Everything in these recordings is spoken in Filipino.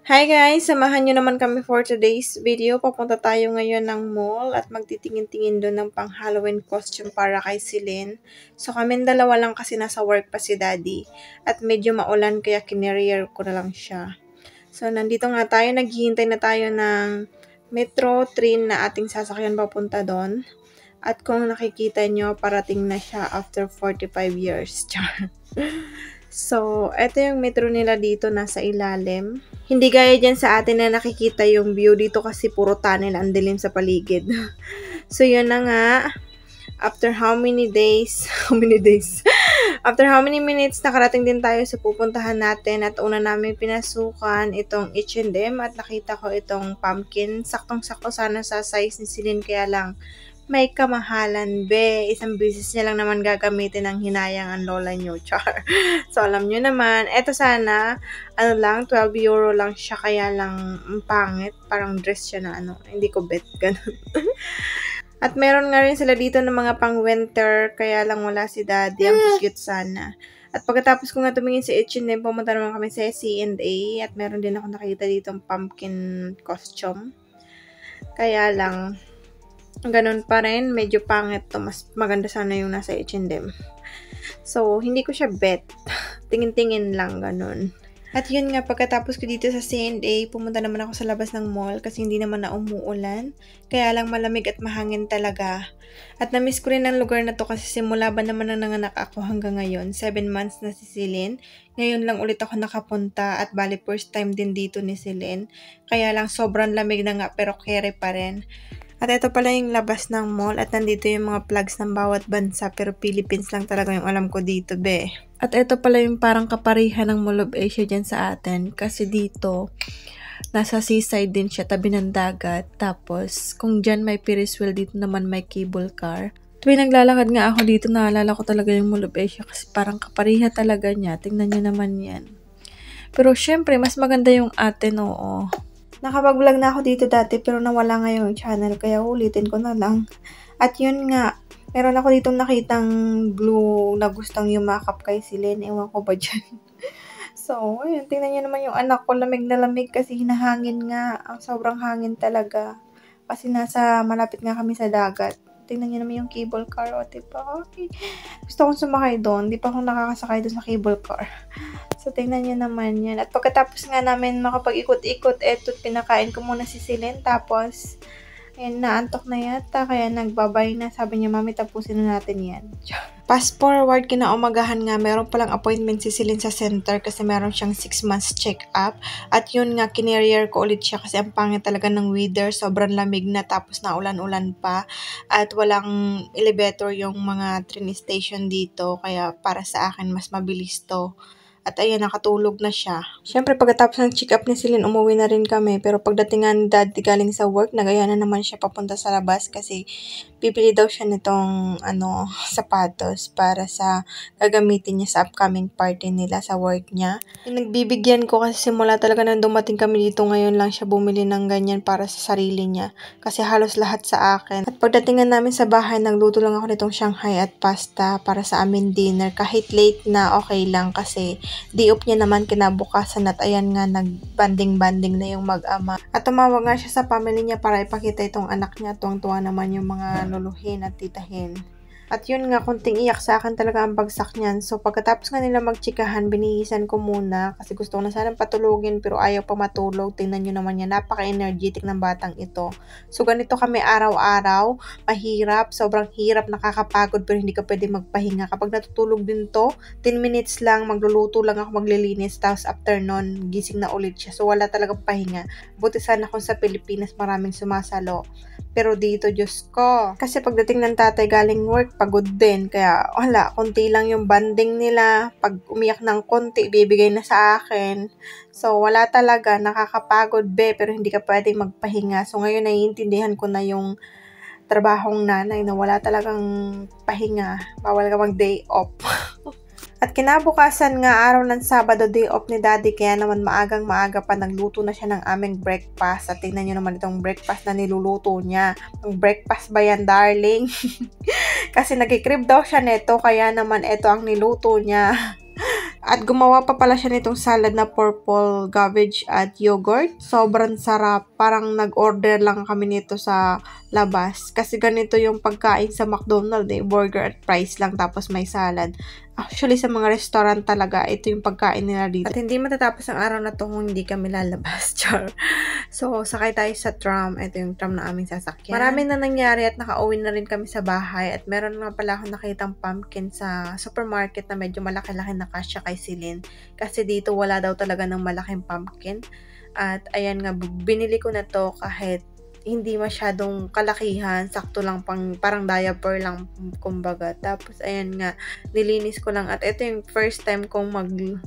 Hi guys! Samahan nyo naman kami for today's video. Papunta tayo ngayon ng mall at magtitingin-tingin doon ng pang-Halloween costume para kay Celine. So kami dalawa lang kasi nasa work pa si Daddy. At medyo maulan kaya kinerier ko na lang siya. So nandito nga tayo, naghihintay na tayo ng metro train na ating sasakyan papunta doon. At kung nakikita nyo, parating na siya after 45 years. So, eto yung metro nila dito, nasa ilalim. Hindi gaya dyan sa atin na nakikita yung view dito kasi puro tunnel, ang dilim sa paligid. So, yun na nga. After how many days? After how many minutes, nakarating din tayo sa pupuntahan natin at una namin pinasukan itong H&M at nakita ko itong pumpkin. Saktong-sakto sana sa size ni Celine, kaya lang may kamahalan, be. Isang beses niya lang naman gagamitin ang hinayang ang lola nyo, char. So, alam nyo naman, eto sana, 12 euro lang siya, kaya lang pangit. Parang dress siya na hindi ko bet, ganun. At meron nga rin sila dito ng mga pang-winter, kaya lang wala si Daddy. Ang cute sana. At pagkatapos ko nga tumingin sa H&M, pumunta naman kami sa C&A at meron din ako nakita dito ng pumpkin costume. Kaya lang, ganun pa rin, medyo pangit to. Mas maganda sana yung nasa H&M. So, hindi ko siya bet. Tingin-tingin lang, ganun. At yun nga, pagkatapos ko dito sa C&A, pumunta naman ako sa labas ng mall kasi hindi naman na umuulan. Kaya lang malamig at mahangin talaga. At na-miss ko rin ang lugar na to kasi simula ba naman na nanganak ako hanggang ngayon. 7 months na si Celine. Ngayon lang ulit ako nakapunta at bali first time din dito ni Celine. Kaya lang sobrang lamig na nga pero kere pa rin. At ito pala yung labas ng mall at nandito yung mga flags ng bawat bansa pero Philippines lang talaga yung alam ko dito, be. At ito pala yung parang kaparihan ng Mall of Asia dyan sa atin kasi dito nasa seaside din siya, tabi ng dagat. Tapos kung dyan may Ferris wheel, dito naman may cable car. Tuwing naglalakad nga ako dito, naalala ko talaga yung Mall of Asia kasi parang kapariha talaga niya. Tingnan nyo naman yan. Pero syempre, mas maganda yung atin, oo. Nakapag-vlog na ako dito dati pero nawala nga yung channel kaya ulitin ko na lang. At yun nga, meron ako ditong nakitang blue na gustong yumakap kay Celine. Ewan ko ba dyan. So, ayun, tingnan nyo naman yung anak ko, lamig na lamig kasi hinahangin nga. Ang sobrang hangin talaga. Kasi malapit nga kami sa dagat. Tingnan nyo naman yung cable car, o diba? Okay. Gusto kong sumakay doon. Di pa ako nakakasakay doon sa cable car. So, tingnan nyo naman yan. At pagkatapos nga namin makapag-ikot-ikot, eto, pinakain ko muna si Celine. Tapos, ayun, naantok na yata. Kaya nagbabay na. Sabi niya, Mami, tapusin na natin yan. Fast forward, kinaumagahan nga, meron palang appointment si Celine sa center kasi meron siyang 6 months check-up. At yun nga, kinerier ko ulit siya kasi ang pangit talaga ng weather. Sobrang lamig na tapos naulan-ulan pa. At walang elevator yung mga train station dito. Kaya para sa akin, mas mabilis to. At ayan, nakatulog na siya. Syempre, pagkatapos ng check-up ni Celine, umuwi na rin kami. Pero pagdating nga ni Daddy galing sa work, nagaya na naman siya papunta sa labas kasi bibili daw siya nitong sapatos para sa gagamitin niya sa upcoming party nila sa work niya. Yung nagbibigyan ko kasi simula talaga nang dumating kami dito, ngayon lang siya bumili ng ganyan para sa sarili niya. Kasi halos lahat sa akin. At pagdating nga namin sa bahay, nagluto lang ako nitong Shanghai at pasta para sa amin dinner. Kahit late na, okay lang kasi di-off niya naman kinabukasan at ayan nga, nag-banding-banding na yung mag-ama. At tumawag nga siya sa family niya para ipakita itong anak niya. Tuwang-tuwa naman yung mga luluhin at titahin. At yun nga, kunting iyak sa akin talaga ang bagsak niyan. So, pagkatapos nga nila magtsikahan, binihisan ko muna kasi gusto ko na sanang patulogin pero ayaw pa matulog. Tingnan nyo naman yan, napaka-energetic ng batang ito. So, ganito kami araw-araw. Mahirap, sobrang hirap, nakakapagod pero hindi ka pwede magpahinga. Kapag natutulog din to, 10 minutes lang, magluluto lang ako, maglilinis, tapos after nun, gising na ulit siya. So, wala talagang pahinga. Buti sana kung sa Pilipinas maraming sumasalo. Pero dito, Diyos ko. Kasi pagdating ng tatay galing work, pagod din. Kaya wala, konti lang yung banding nila. Pag umiyak ng konti, bibigay na sa akin. So, wala talaga. Nakakapagod, be. Pero hindi ka pwede magpahinga. So, ngayon naiintindihan ko na yung trabahong nanay na wala talagang pahinga. Bawal ka mag-day off. At kinabukasan nga, araw ng Sabado, day off ni Daddy, kaya naman maagang-maaga pa nagluto na siya ng aming breakfast. At tingnan nyo naman itong breakfast na niluluto niya. Ang breakfast ba yan, darling? Kasi nagkikrib daw siya neto, kaya naman ito ang niluto niya. At gumawa pa pala siya nitong salad na purple cabbage at yogurt. Sobrang sarap. Parang nag-order lang kami nito sa labas. Kasi ganito yung pagkain sa McDonald's eh. Burger at fries lang tapos may salad. Actually, sa mga restaurant talaga, ito yung pagkain nila dito. At hindi matatapos ang araw na to kung hindi kami lalabas. Char. So, sakay tayo sa tram. Ito yung tram na aming sasakyan. Marami na nangyari at nakauwi na rin kami sa bahay. At meron nga pala akong nakitang pumpkin sa supermarket na medyo malaki-laki na kasya kay Celine. Kasi dito wala daw talaga ng malaking pumpkin. At ayan nga, binili ko na to kahit hindi masyadong kalakihan, sakto lang parang diaper lang kumbaga. Tapos ayan nga, nilinis ko lang at ito yung first time kong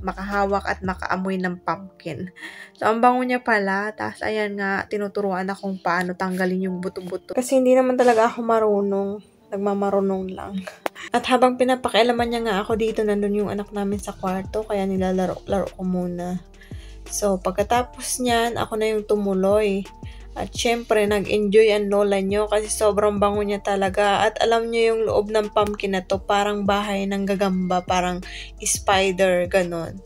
makahawak at makaamoy ng pumpkin. So ang bango niya pala, tapos ayan nga, tinuturuan akong paano tanggalin yung buto-buto. Kasi hindi naman talaga ako marunong, nagmamarunong lang. At habang pinapakialaman niya nga ako dito, nandun yung anak namin sa kwarto, kaya nilalaro ko muna. So pagkatapos niyan, ako na yung tumuloy. At syempre, nag-enjoy ang lola nyo kasi sobrang bango niya talaga. At alam nyo yung loob ng pumpkin na to, parang bahay ng gagamba, parang spider, ganon.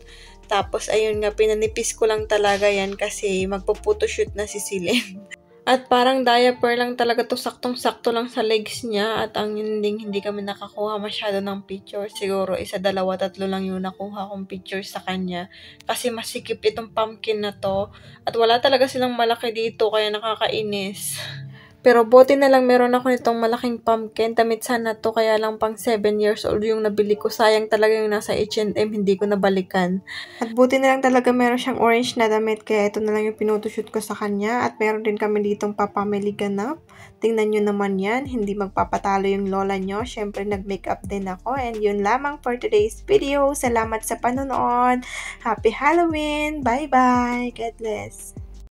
Tapos, ayun nga, pinanipis ko lang talaga yan kasi magpo-photoshoot na si Celine. At parang diaper lang talaga to, saktong-sakto lang sa legs niya. At ang hindi kami nakakuha masyado ng picture. Siguro 1, 2, 3 lang yung nakuha kong picture sa kanya. Kasi masikip itong pumpkin na to. At wala talaga silang malaki dito kaya nakakainis. Pero buti na lang meron ako nitong malaking pumpkin. Damit sana to, kaya lang pang 7 years old yung nabili ko. Sayang talaga yung nasa H&M, hindi ko nabalikan. At buti na lang talaga meron siyang orange na damit, kaya ito na lang yung pinotoshoot ko sa kanya. At meron din kami ditong papamili ganap. Tingnan nyo naman yan, hindi magpapatalo yung lola nyo. Syempre nag-makeup din ako. And yun lamang for today's video. Salamat sa panonood. Happy Halloween! Bye-bye! God bless!